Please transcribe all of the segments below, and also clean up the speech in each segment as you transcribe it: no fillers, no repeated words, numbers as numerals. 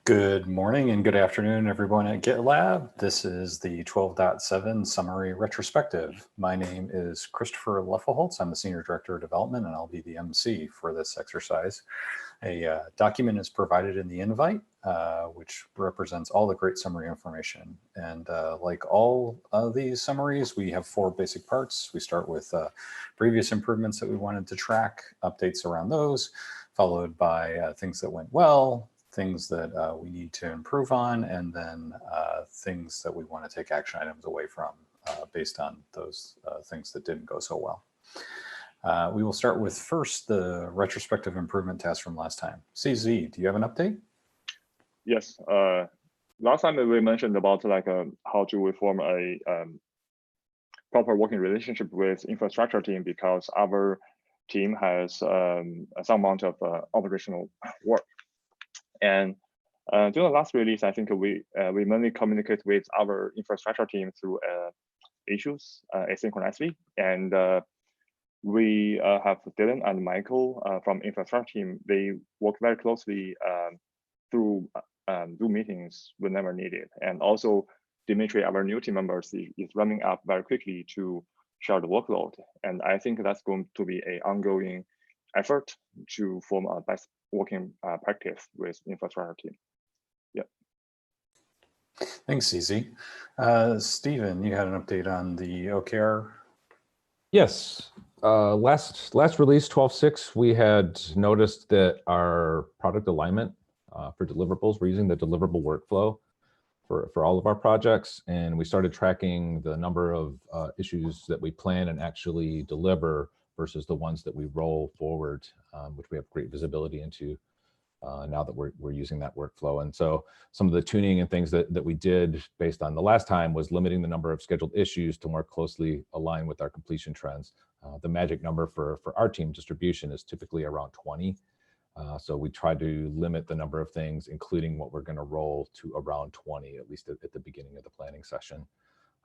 Good morning and good afternoon, everyone at GitLab. This is the 12.7 summary retrospective. My name is Christopher Leffelholtz. I'm the Senior Director of Development, and I'll be the MC for this exercise. A document is provided in the invite, which represents all the great summary information. And like all of these summaries, we have four basic parts. We start with previous improvements that we wanted to track, updates around those, followed by things that went well, things that we need to improve on, and then things that we want to take action items away from based on those things that didn't go so well. We will start with first the retrospective improvement task from last time. CZ, do you have an update? Yes. Last time we mentioned about how to reform a proper working relationship with infrastructure team, because our team has some amount of operational work. And during the last release, I think we mainly communicate with our infrastructure team through issues asynchronously. And we have Dylan and Michael from infrastructure team. They work very closely through Zoom meetings whenever needed. And also Dimitri, our new team members, is running up very quickly to share the workload. And I think that's going to be an ongoing effort to form a best working practice with infrastructure team. Yeah. Thanks, CZ. Stephen, you had an update on the OKR? Yes. Last release, 12.6, we had noticed that our product alignment for deliverables, we're using the deliverable workflow for all of our projects, and we started tracking the number of issues that we plan and actually deliver versus the ones that we roll forward, which we have great visibility into now that we're using that workflow. And so some of the tuning and things that we did based on the last time was limiting the number of scheduled issues to more closely align with our completion trends. The magic number for our team distribution is typically around 20. So we try to limit the number of things, including what we're going to roll, to around 20, at least at the beginning of the planning session.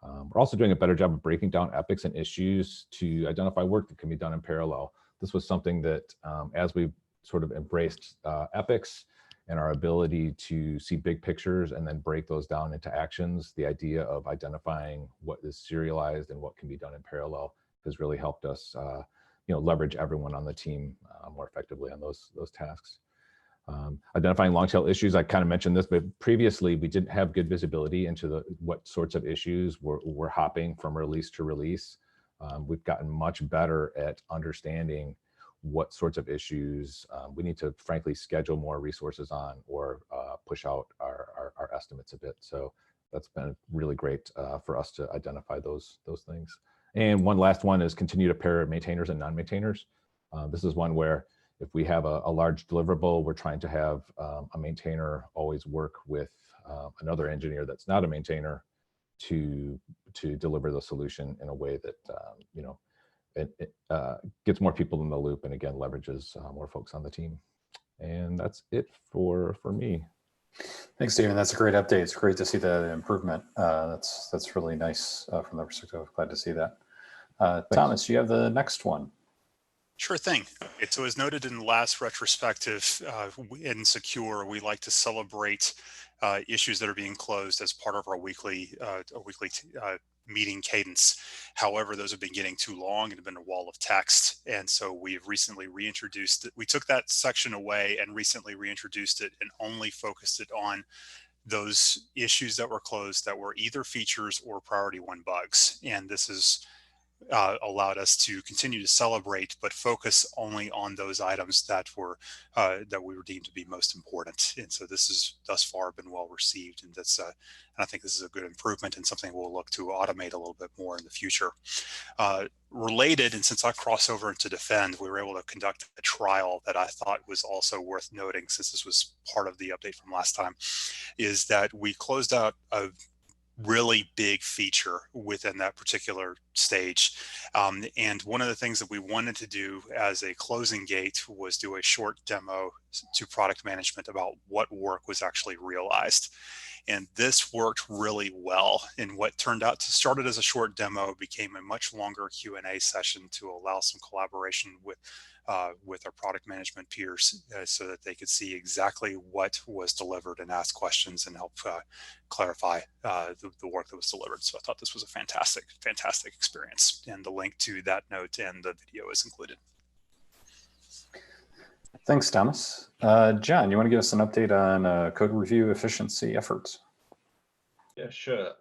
We're also doing a better job of breaking down epics and issues to identify work that can be done in parallel. This was something that as we sort of embraced epics and our ability to see big pictures and then break those down into actions, the idea of identifying what is serialized and what can be done in parallel has really helped us leverage everyone on the team more effectively on those tasks. Identifying long tail issues, I kind of mentioned this, but previously we didn't have good visibility into what sorts of issues were hopping from release to release. We've gotten much better at understanding what sorts of issues we need to frankly schedule more resources on or push out our estimates a bit. So that's been really great for us to identify those things. And one last one is continue to pair maintainers and non-maintainers. This is one where if we have a large deliverable, we're trying to have a maintainer always work with another engineer that's not a maintainer to deliver the solution in a way that it gets more people in the loop and again leverages more folks on the team. And that's it for me. Thanks, Stephen. That's a great update. It's great to see the improvement. That's really nice from the perspective. Glad to see that. Thomas, you have the next one. Sure thing. So as noted in the last retrospective, in Secure, we like to celebrate issues that are being closed as part of our weekly meeting cadence. However, those have been getting too long and have been a wall of text. And so we've recently reintroduced it. We took that section away and recently reintroduced it and only focused it on those issues that were closed that were either features or priority 1 bugs. And this is allowed us to continue to celebrate, but focus only on those items that we were deemed to be most important. And so this has thus far been well received, and that's and I think this is a good improvement and something we'll look to automate a little bit more in the future. Related, and since I cross over into Defend, we were able to conduct a trial that I thought was also worth noting, since this was part of the update from last time, is that we closed out a really big feature within that particular stage. And one of the things that we wanted to do as a closing gate was do a short demo to product management about what work was actually realized. And this worked really well. And what turned out to started as a short demo became a much longer Q&A session to allow some collaboration with with our product management peers so that they could see exactly what was delivered and ask questions and help clarify the work that was delivered. So I thought this was a fantastic experience, and the link to that note and the video is included. Thanks, Thomas. John, you want to give us an update on code review efficiency efforts? Yeah, sure.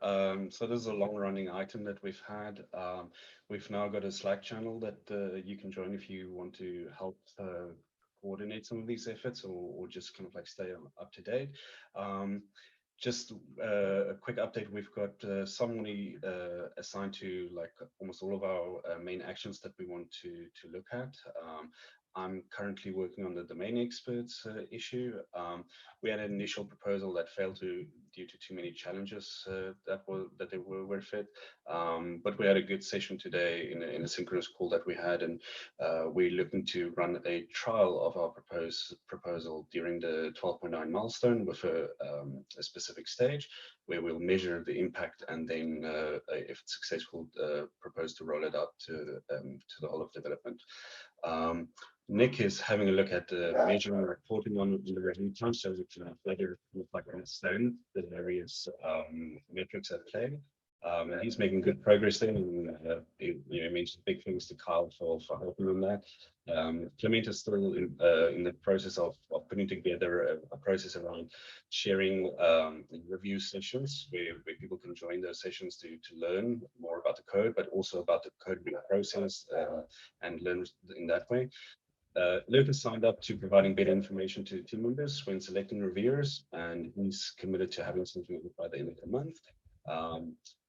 So this is a long-running item that we've had. We've now got a Slack channel that you can join if you want to help coordinate some of these efforts, or just kind of like stay up to date. Just a quick update, we've got somebody assigned to like almost all of our main actions that we want to look at. I'm currently working on the domain experts issue. We had an initial proposal that failed due to too many challenges that they were fit. But we had a good session today in a synchronous call that we had, and we're looking to run a trial of our proposal during the 12.9 milestone with a specific stage where we'll measure the impact, and then if it's successful, propose to roll it out to the whole of development. Nick is having a look at measuring and reporting on the review time, so we can better understand the various metrics at play. And he's making good progress there, and he mentioned big things to Kyle for helping on that. Clement is still in the process of putting together a process around sharing review sessions where people can join those sessions to learn more about the code, but also about the code review process and learn in that way. Lucas signed up to providing better information to team members when selecting reviewers, and he's committed to having something by the end of the month.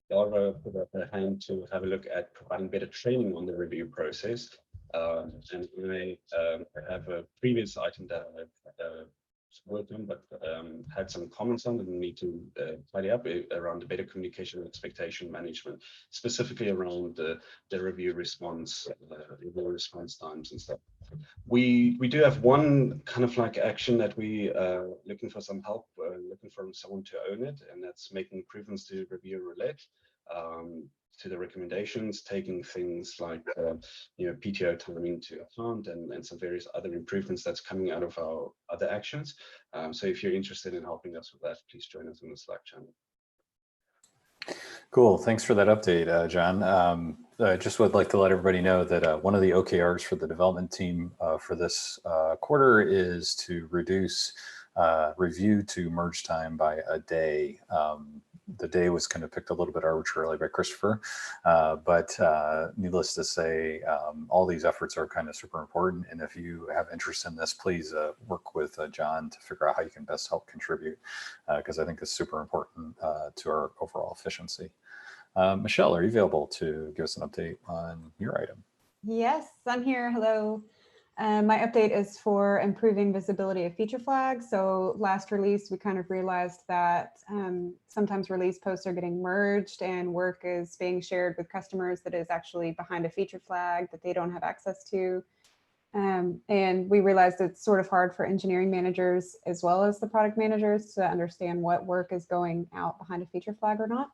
Laura put up her hand to have a look at providing better training on the review process. And I have a previous item that I've worked on, but had some comments on and need to tidy up around the better communication and expectation management, specifically around the review response times and stuff. We do have one kind of like action that we looking for some help, looking for someone to own it, and that's making improvements to review roulette, to the recommendations, taking things like PTO time into account, and some various other improvements that's coming out of our other actions. So if you're interested in helping us with that, please join us on the Slack channel. Cool. Thanks for that update, John. I just would like to let everybody know that one of the OKRs for the development team for this quarter is to reduce review to merge time by a day. The day was kind of picked a little bit arbitrarily by Christopher, but needless to say, all these efforts are kind of super important. And if you have interest in this, please work with John to figure out how you can best help contribute, because I think it's super important to our overall efficiency. Michelle, are you available to give us an update on your item? Yes, I'm here. Hello. My update is for improving visibility of feature flags. So last release, we kind of realized that sometimes release posts are getting merged and work is being shared with customers that is actually behind a feature flag that they don't have access to. And we realized it's sort of hard for engineering managers as well as the product managers to understand what work is going out behind a feature flag or not.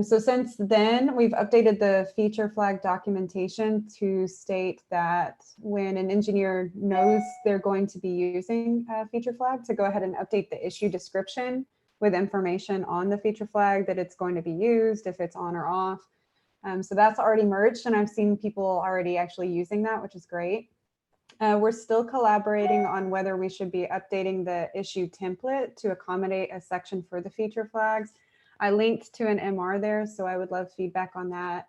So since then, we've updated the feature flag documentation to state that when an engineer knows they're going to be using a feature flag, to go ahead and update the issue description with information on the feature flag that it's going to be used, if it's on or off. So that's already merged, and I've seen people already actually using that, which is great. We're still collaborating on whether we should be updating the issue template to accommodate a section for the feature flags. I linked to an MR there, so I would love feedback on that.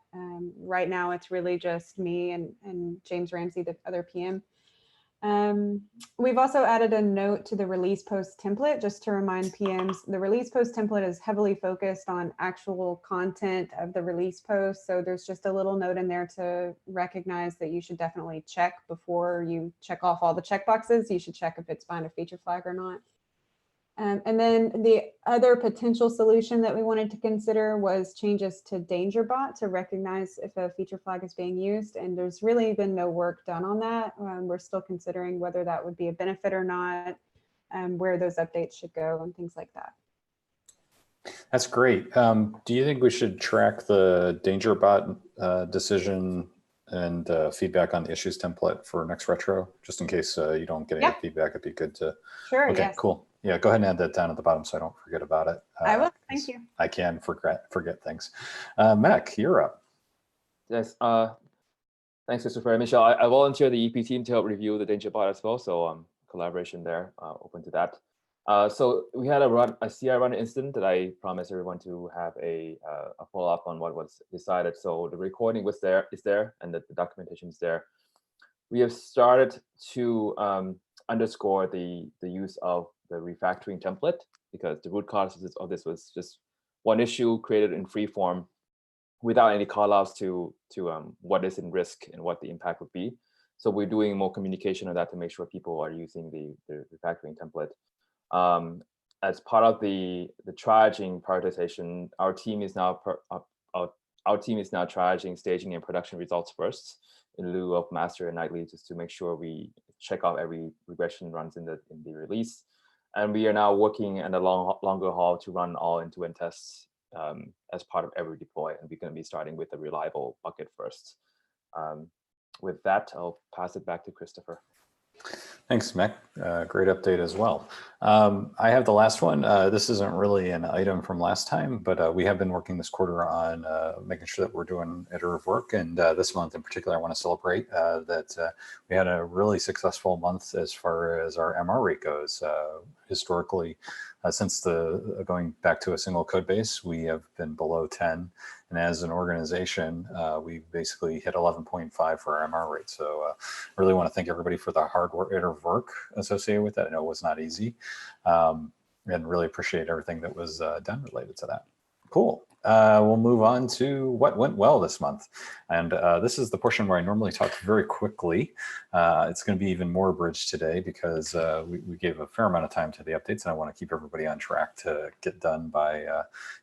Right now, it's really just me and James Ramsey, the other PM. We've also added a note to the release post template just to remind PMs. The release post template is heavily focused on actual content of the release post. So there's just a little note in there to recognize that you should definitely check before you check off all the checkboxes. You should check if it's behind a feature flag or not. And then the other potential solution that we wanted to consider was changes to DangerBot to recognize if a feature flag is being used. And there's really been no work done on that. We're still considering whether that would be a benefit or not, where those updates should go and things like that. That's great. Do you think we should track the DangerBot decision and feedback on the issues template for next retro, just in case you don't get any Yeah. feedback. It'd be good to. Sure. Okay, Yes. cool. Yeah, go ahead and add that down at the bottom so I don't forget about it. I will. Thank you. I can forget things. Mac, you're up. Yes. Thanks, Christopher. Michelle, I volunteer the EP team to help review the danger bot as well. So collaboration there, open to that. So we had a CI run incident that I promised everyone to have a follow-up on what was decided. So the recording is there, and the documentation is there. We have started to underscore the use of the refactoring template, because the root cause of this was just one issue created in free form without any callouts to what is in risk and what the impact would be. So we're doing more communication on that to make sure people are using the refactoring template. As part of the triaging prioritization, our team is now triaging staging and production results first, in lieu of master and nightly, just to make sure we check off every regression runs in the release. And we are now working in a longer haul to run all end-to-end tests as part of every deploy, and we're going to be starting with a reliable bucket first. With that, I'll pass it back to Christopher. Thanks, Mac. Great update as well. I have the last one. This isn't really an item from last time, but we have been working this quarter on making sure that we're doing iterative work. And this month in particular, I want to celebrate that we had a really successful month as far as our MR rate goes. Historically, since going back to a single code base, we have been below 10. And as an organization, we basically hit 11.5 for our MR rate. So I really want to thank everybody for the hard work, iterative work associated with that. I know it was not easy, and really appreciate everything that was done related to that. Cool. We'll move on to what went well this month. And this is the portion where I normally talk very quickly. It's going to be even more abridged today because we gave a fair amount of time to the updates, and I want to keep everybody on track to get done by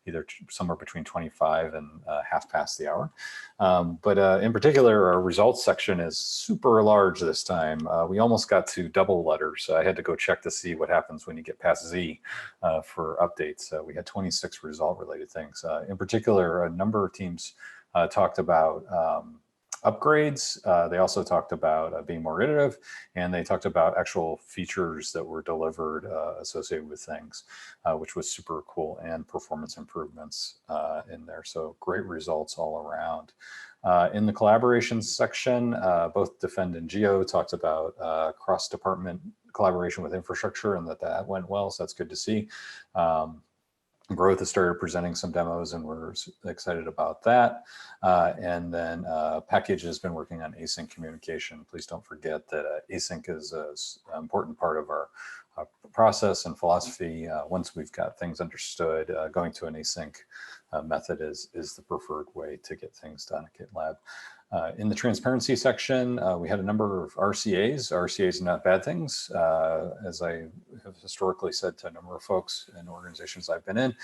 either somewhere between 25 and half past the hour. But in particular, our results section is super large this time. We almost got to double letters. I had to go check to see what happens when you get past Z for updates. We had 26 result-related things. In particular, a number of teams talked about upgrades. They also talked about being more iterative, and they talked about actual features that were delivered associated with things, which was super cool, and performance improvements in there. So great results all around. In the collaboration section, both Defend and Geo talked about cross-department collaboration with infrastructure, and that went well, so that's good to see. Growth has started presenting some demos, and we're excited about that. And then Package has been working on async communication. Please don't forget that async is an important part of our process and philosophy. Once we've got things understood, going to an async method is the preferred way to get things done at GitLab. In the transparency section, we had a number of RCAs. RCAs are not bad things. As I have historically said to a number of folks in organizations I've been in,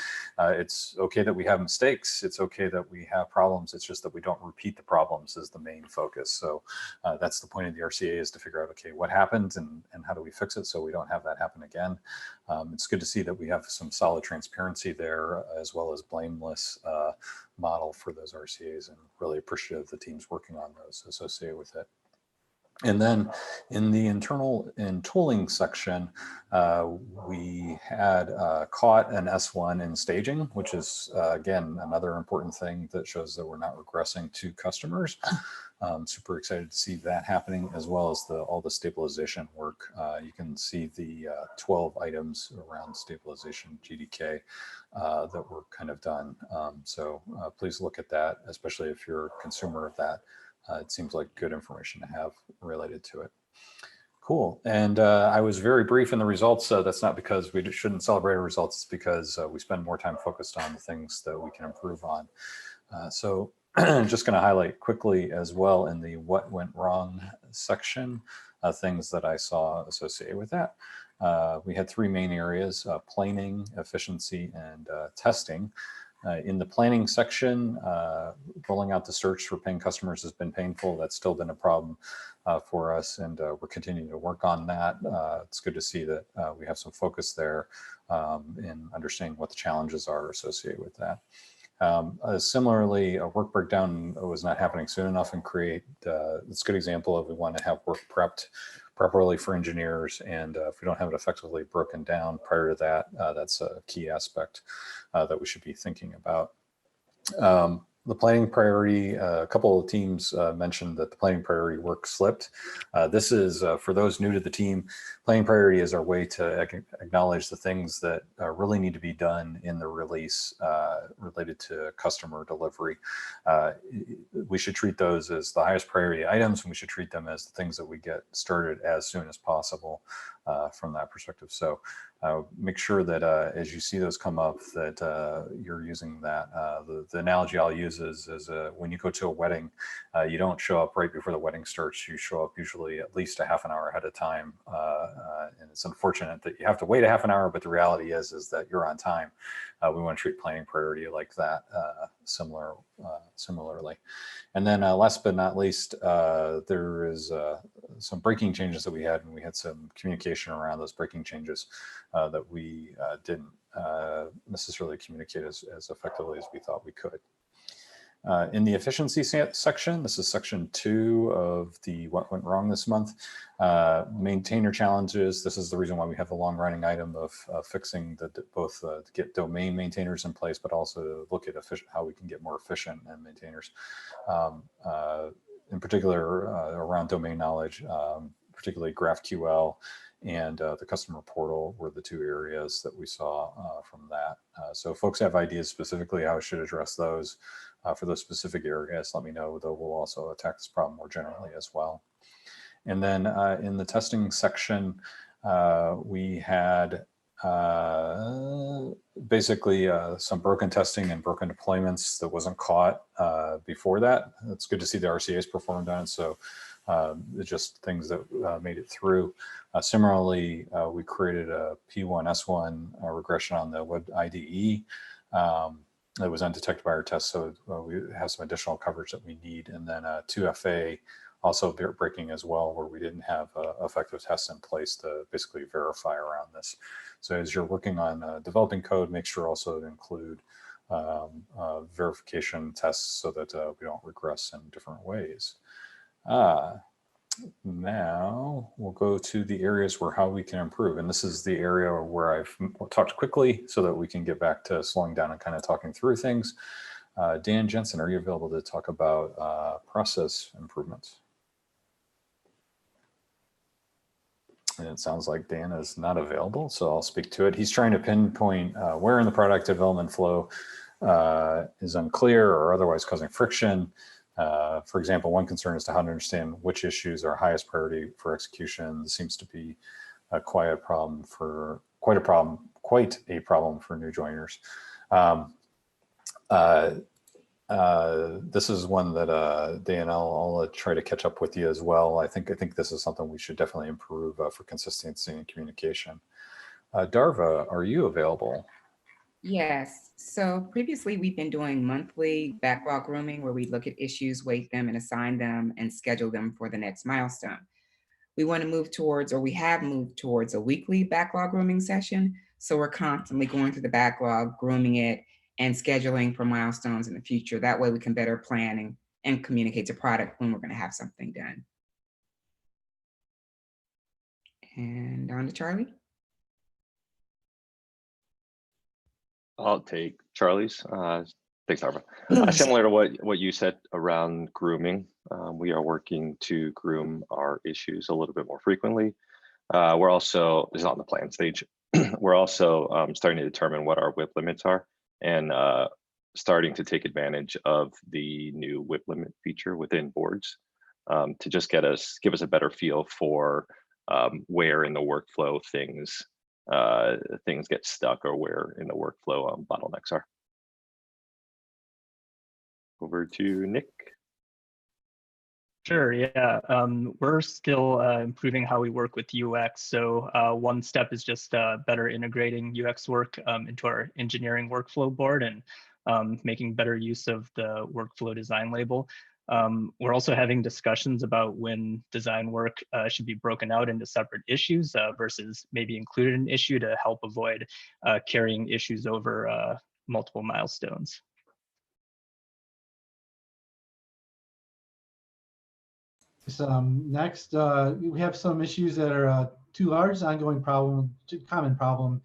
it's okay that we have mistakes. It's okay that we have problems. It's just that we don't repeat the problems is the main focus. So that's the point of the RCA, is to figure out, okay, what happened and how do we fix it so we don't have that happen again. It's good to see that we have some solid transparency there, as well as blameless model for those RCAs, and really appreciative of the teams working on those associated with it. And then in the internal and tooling section, we had caught an S1 in staging, which is, again, another important thing that shows that we're not regressing to customers. Super excited to see that happening, as well as all the stabilization work. You can see the 12 items around stabilization GDK that were kind of done. So please look at that, especially if you're a consumer of that. It seems like good information to have related to it. Cool. And I was very brief in the results. That's not because we shouldn't celebrate our results. It's because we spend more time focused on the things that we can improve on. So just going to highlight quickly as well in the what went wrong section, things that I saw associated with that. We had three main areas: planning, efficiency, and testing. In the planning section, rolling out the search for paying customers has been painful. That's still been a problem for us, and we're continuing to work on that. It's good to see that we have some focus there in understanding what the challenges are associated with that. Similarly, a work breakdown was not happening soon enough and create, it's a good example of we want to have work prepped properly for engineers. And if we don't have it effectively broken down prior to that, that's a key aspect that we should be thinking about. The planning priority, a couple of teams mentioned that the planning priority work slipped. This is, for those new to the team, planning priority is our way to acknowledge the things that really need to be done in the release related to customer delivery. We should treat those as the highest priority items, and we should treat them as the things that we get started as soon as possible from that perspective. So make sure that as you see those come up, that you're using that. The analogy I'll use is when you go to a wedding, you don't show up right before the wedding starts. You show up usually at least a half an hour ahead of time. And it's unfortunate that you have to wait a half an hour, but the reality is that you're on time. We want to treat planning priority like that similarly. And then last but not least, there is some breaking changes that we had, and we had some communication around those breaking changes that we didn't necessarily communicate as effectively as we thought we could. In the efficiency section, this is section 2 of the what went wrong this month. Maintainer challenges. This is the reason why we have the long running item of fixing both to get domain maintainers in place, but also look at how we can get more efficient and maintainers. In particular, around domain knowledge, particularly GraphQL and the customer portal were the 2 areas that we saw from that. So if folks have ideas specifically how I should address those for those specific areas, let me know, though we'll also attack this problem more generally as well. And then in the testing section, we had basically some broken testing and broken deployments that wasn't caught before that. It's good to see the RCAs performed on it. So just things that made it through. Similarly, we created a P1 S1 regression on the web IDE that was undetected by our test. So we have some additional coverage that we need. And then 2FA also breaking as well, where we didn't have effective tests in place to basically verify around this. So as you're working on developing code, make sure also to include verification tests so that we don't regress in different ways. Now we'll go to the areas where how we can improve. And this is the area where I've talked quickly so that we can get back to slowing down and kind of talking through things. Dan Jensen, are you available to talk about process improvements? And it sounds like Dan is not available, so I'll speak to it. He's trying to pinpoint where in the product development flow is unclear or otherwise causing friction. For example, one concern is to how to understand which issues are highest priority for execution. This seems to be quite a problem for new joiners. This is one that Dan, I'll try to catch up with you as well. I think this is something we should definitely improve for consistency and communication. Darva, are you available? Yes. So previously we've been doing monthly backlog grooming where we look at issues, weight them, and assign them and schedule them for the next milestone. We want to move towards, or we have moved towards, a weekly backlog grooming session. So we're constantly going through the backlog, grooming it, and scheduling for milestones in the future. That way we can better plan and communicate to product when we're going to have something done. And on to Charlie. I'll take Charlie's. Thanks, Darva. Similar to what you said around grooming, we are working to groom our issues a little bit more frequently. We're also, this is on the plan stage, we're also starting to determine what our WIP limits are and starting to take advantage of the new WIP limit feature within boards to just give us a better feel for where in the workflow things get stuck or where in the workflow bottlenecks are. Over to Nick. Sure, yeah. We're still improving how we work with UX. So one step is just better integrating UX work into our engineering workflow board and making better use of the workflow design label. We're also having discussions about when design work should be broken out into separate issues versus maybe included an issue to help avoid carrying issues over multiple milestones. Next, we have some issues that are too large, ongoing problem, common problem.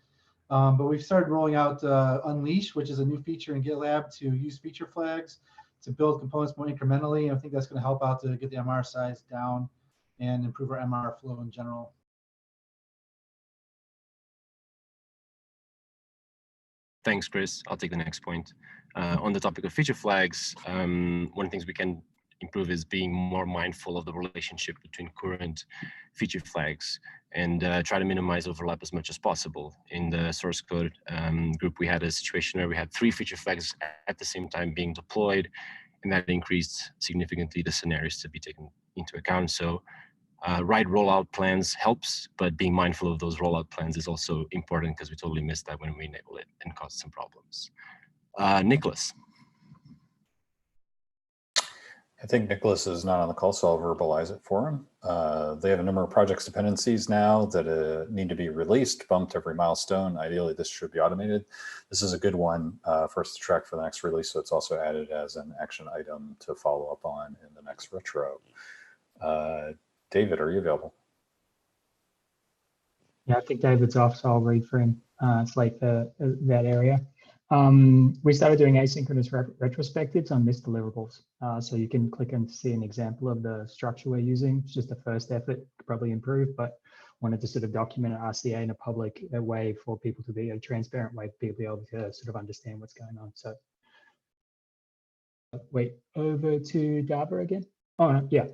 But we've started rolling out Unleash, which is a new feature in GitLab to use feature flags to build components more incrementally. And I think that's going to help out to get the MR size down and improve our MR flow in general. Thanks, Chris. I'll take the next point. On the topic of feature flags, one of the things we can improve is being more mindful of the relationship between current feature flags and try to minimize overlap as much as possible. In the source code group, we had a situation where we had 3 feature flags at the same time being deployed, and that increased significantly the scenarios to be taken into account. So right rollout plans helps, but being mindful of those rollout plans is also important because we totally missed that when we enable it and caused some problems. Nicolas. I think Nicolas is not on the call, so I'll verbalize it for him. They have a number of projects dependencies now that need to be released, bumped every milestone. Ideally, this should be automated. This is a good one for us to track for the next release, so it's also added as an action item to follow up on in the next retro. David, are you available? Yeah, I think David's off, so I'll read for him. It's like that area. We started doing asynchronous retrospectives on missed deliverables. So you can click and see an example of the structure we're using. It's just the first effort, could probably improve, but wanted to sort of document an RCA in a public way for people to be a transparent way, for people to be able to sort of understand what's going on. So wait, over to Dava again. Oh, yeah.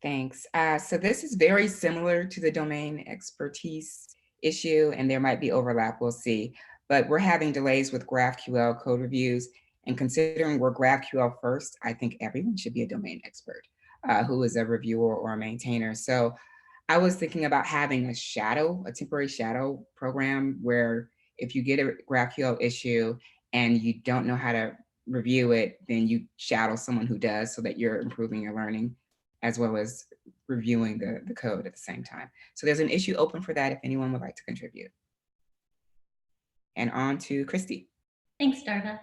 Thanks. So this is very similar to the domain expertise issue, and there might be overlap, we'll see. But we're having delays with GraphQL code reviews, and considering we're GraphQL first, I think everyone should be a domain expert who is a reviewer or a maintainer. So I was thinking about having a temporary shadow program where if you get a GraphQL issue and you don't know how to review it, then you shadow someone who does so that you're improving your learning, as well as reviewing the code at the same time. So there's an issue open for that if anyone would like to contribute. And on to Christy. Thanks, Darva.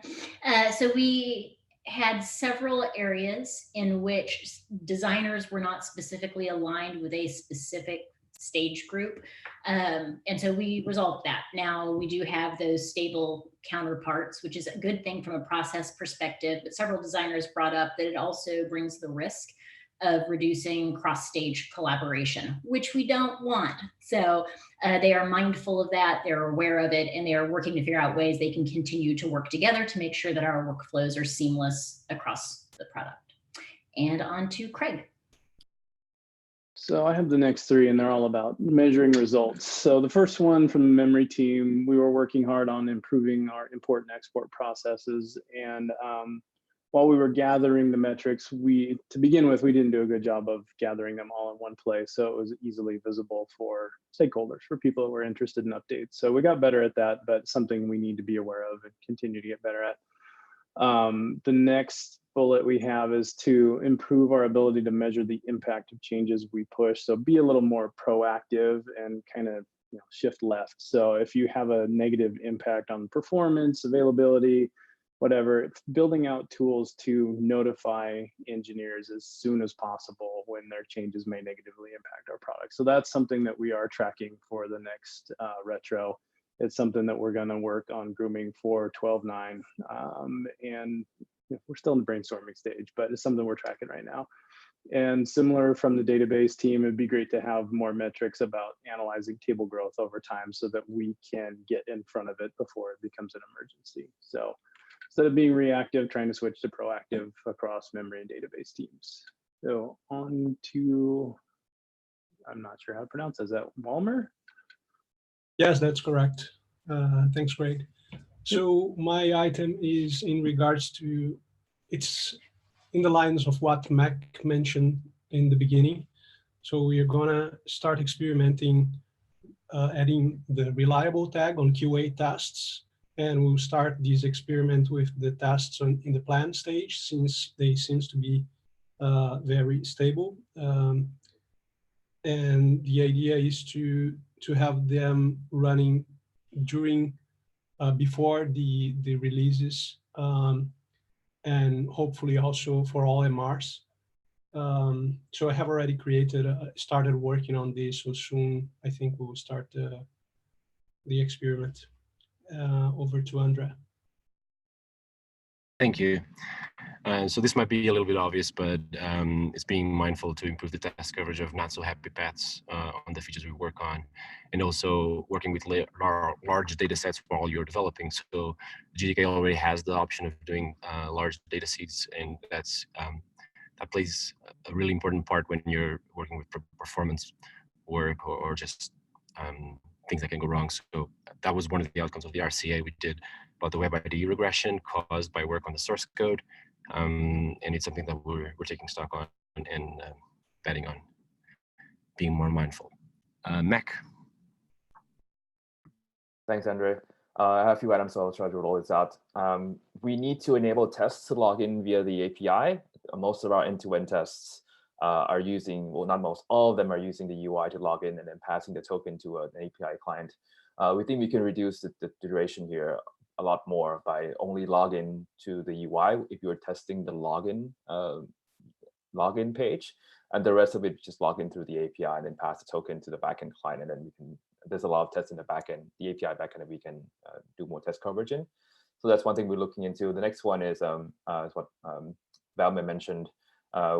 So we had several areas in which designers were not specifically aligned with a specific stage group. And so we resolved that. Now we do have those stable counterparts, which is a good thing from a process perspective, but several designers brought up that it also brings the risk of reducing cross-stage collaboration, which we don't want. So they are mindful of that, they're aware of it, and they are working to figure out ways they can continue to work together to make sure that our workflows are seamless across the product. And on to Craig. So I have the next 3, and they're all about measuring results. So the first one from the memory team, we were working hard on improving our import and export processes. And while we were gathering the metrics, to begin with, we didn't do a good job of gathering them all in one place. So it was easily visible for stakeholders, for people that were interested in updates. So we got better at that, but something we need to be aware of and continue to get better at. The next bullet we have is to improve our ability to measure the impact of changes we push. So be a little more proactive and kind of shift left. So if you have a negative impact on performance, availability, whatever, it's building out tools to notify engineers as soon as possible when their changes may negatively impact our product. So that's something that we are tracking for the next retro. It's something that we're going to work on grooming for 12.9. And we're still in the brainstorming stage, but it's something we're tracking right now. And similar from the database team, it'd be great to have more metrics about analyzing table growth over time so that we can get in front of it before it becomes an emergency. So instead of being reactive, trying to switch to proactive across memory and database teams. So on to, I'm not sure how to pronounce it. Is that Walmer? Yes, that's correct. Thanks, Craig. So my item is in regards to, it's in the lines of what Mac mentioned in the beginning. So we are gonna start experimenting, adding the reliable tag on QA tests. And we'll start this experiment with the tests in the plan stage, since they seem to be very stable. And the idea is to have them running during, before the releases, and hopefully also for all MRs. So I have already started working on this. So soon, I think we will start the experiment. Over to Andrea. Thank you. So this might be a little bit obvious, but it's being mindful to improve the test coverage of not so happy paths on the features we work on, and also working with large data sets while you're developing. So GDK already has the option of doing large data sets, and that plays a really important part when you're working with performance work or just things that can go wrong. So that was one of the outcomes of the RCA we did about the web ID regression caused by work on the source code. And it's something that we're taking stock on and betting on being more mindful. Mac. Thanks, Andre. I have a few items, so I'll try to roll this out. We need to enable tests to log in via the API. Most of our end-to-end tests are using, well, not most, all of them are using the UI to log in and then passing the token to an API client. We think we can reduce the duration here a lot more by only logging to the UI if you're testing the login page, and the rest of it just log in through the API and then pass the token to the backend client, and then we can. There's a lot of tests in the backend, the API backend that we can do more test coverage in. So that's one thing we're looking into. The next one is what Valman mentioned.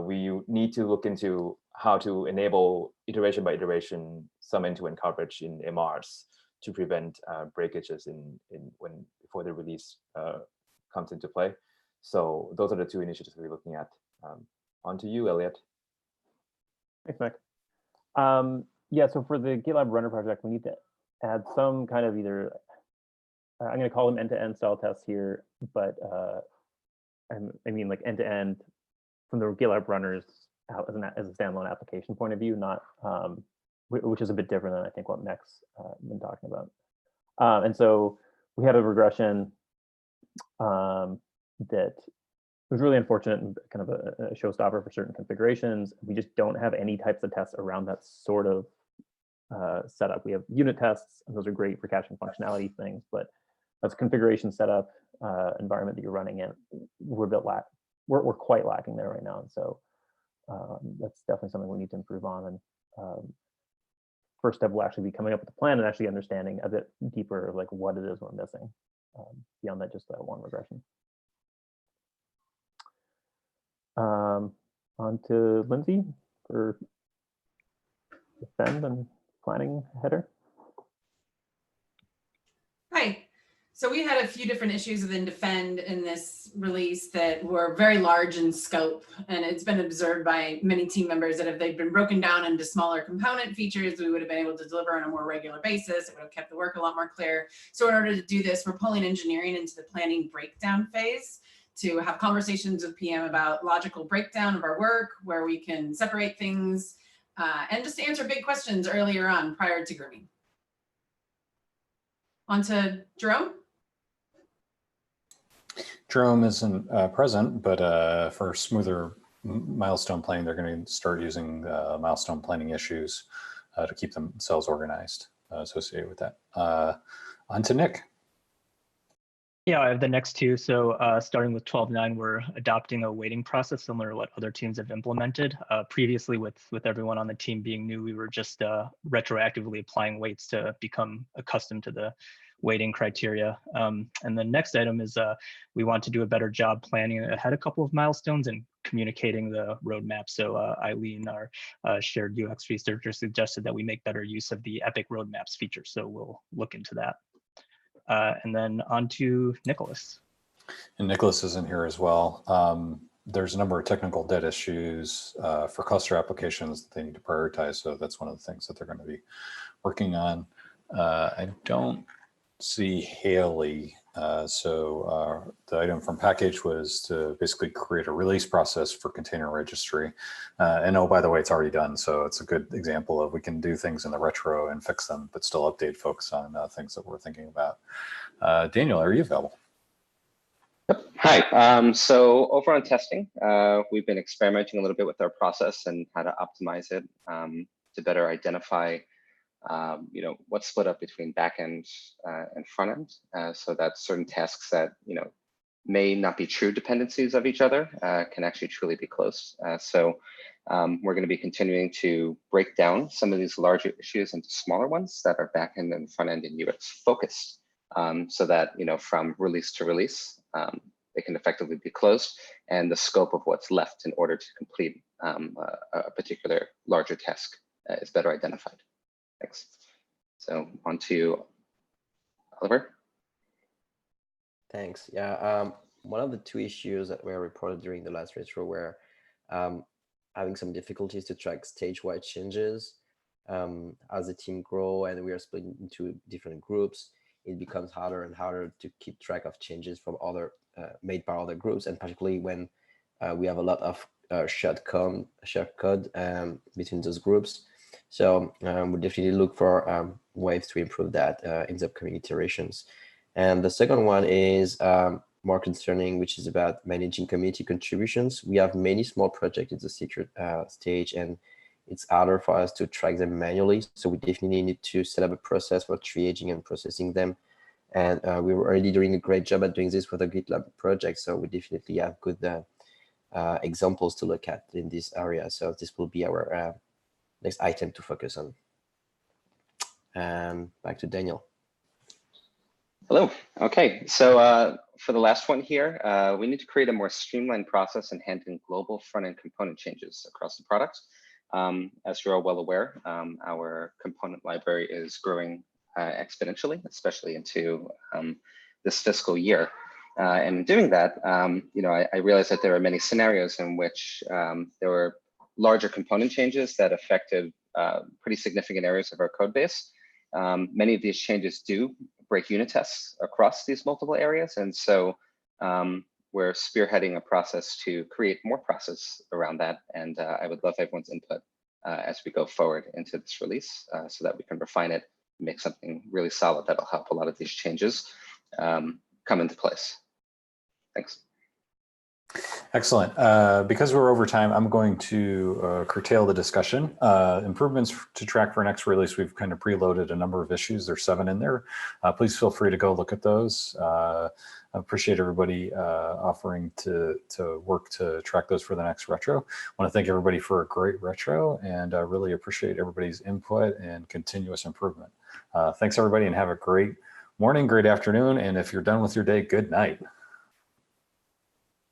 We need to look into how to enable iteration by iteration some end-to-end coverage in MRs to prevent breakages before the release comes into play. So those are the two initiatives we're looking at. On to you, Elliot. Thanks, Mac. Yeah, so for the GitLab runner project, we need to add some kind of either, I'm going to call them end-to-end style tests here, but I mean like end-to-end from the GitLab runners as a standalone application point of view, not which is a bit different than I think what Mac's been talking about. And so we had a regression that was really unfortunate and kind of a showstopper for certain configurations. We just don't have any types of tests around that sort of setup. We have unit tests, and those are great for caching functionality things, but as a configuration setup environment that you're running in, we're quite lacking there right now. And so that's definitely something we need to improve on. And first step will actually be coming up with a plan and actually understanding a bit deeper of like what it is we're missing beyond that just that one regression. On to Lindsay for defend and planning header. Hi. So we had a few different issues within defend in this release that were very large in scope, and it's been observed by many team members that if they'd been broken down into smaller component features, we would have been able to deliver on a more regular basis. It would have kept the work a lot more clear. So in order to do this, we're pulling engineering into the planning breakdown phase to have conversations with PM about logical breakdown of our work, where we can separate things, and just to answer big questions earlier on prior to grooming. On to Jerome. Jerome isn't present, but for smoother milestone planning, they're going to start using milestone planning issues to keep themselves organized associated with that. On to Nick. Yeah, I have the next two. So starting with 12.9, we're adopting a weighting process similar to what other teams have implemented. Previously, with everyone on the team being new, we were just retroactively applying weights to become accustomed to the weighting criteria. And the next item is we want to do a better job planning ahead a couple of milestones and communicating the roadmap. So Eileen, our shared UX researcher, suggested that we make better use of the Epic roadmaps feature. So we'll look into that. And then on to Nicolas. And Nicolas is in here as well. There's a number of technical debt issues for cluster applications that they need to prioritize. So that's one of the things that they're going to be working on. I don't see Haley. So the item from package was to basically create a release process for container registry. And oh, by the way, it's already done. So it's a good example of we can do things in the retro and fix them, but still update folks on things that we're thinking about. Daniel, are you available? Yep. Hi. So over on testing, we've been experimenting a little bit with our process and how to optimize it to better identify what's split up between backend and front end, so that certain tasks that may not be true dependencies of each other can actually truly be close. So we're going to be continuing to break down some of these larger issues into smaller ones that are back-end and front-end and UX focused, so that from release to release, they can effectively be closed, and the scope of what's left in order to complete a particular larger task is better identified. Thanks. So on to Oliver. Thanks. Yeah, one of the two issues that were reported during the last retro were having some difficulties to track stage-wide changes. As the team grow and we are split into different groups, it becomes harder and harder to keep track of changes from other made by other groups, and particularly when we have a lot of shared code between those groups. So we'll definitely look for ways to improve that in the upcoming iterations. And the second one is more concerning, which is about managing community contributions. We have many small projects in the secret stage, and it's harder for us to track them manually. So we definitely need to set up a process for triaging and processing them. And we were already doing a great job at doing this with the GitLab project. So we definitely have good examples to look at in this area. So this will be our next item to focus on. Back to Daniel. Hello. Okay, so for the last one here, we need to create a more streamlined process in handling global front-end component changes across the product. As you're all well aware, our component library is growing exponentially, especially into this fiscal year. And in doing that, I realized that there are many scenarios in which there were larger component changes that affected pretty significant areas of our code base. Many of these changes do break unit tests across these multiple areas. And so we're spearheading a process to create more process around that. And I would love everyone's input as we go forward into this release so that we can refine it, make something really solid that'll help a lot of these changes come into place. Thanks. Excellent. Because we're over time, I'm going to curtail the discussion. Improvements to track for next release, we've kind of preloaded a number of issues. There's 7 in there. Please feel free to go look at those. I appreciate everybody offering to work to track those for the next retro. I want to thank everybody for a great retro, and I really appreciate everybody's input and continuous improvement. Thanks, everybody, and have a great morning, great afternoon, and if you're done with your day, good night.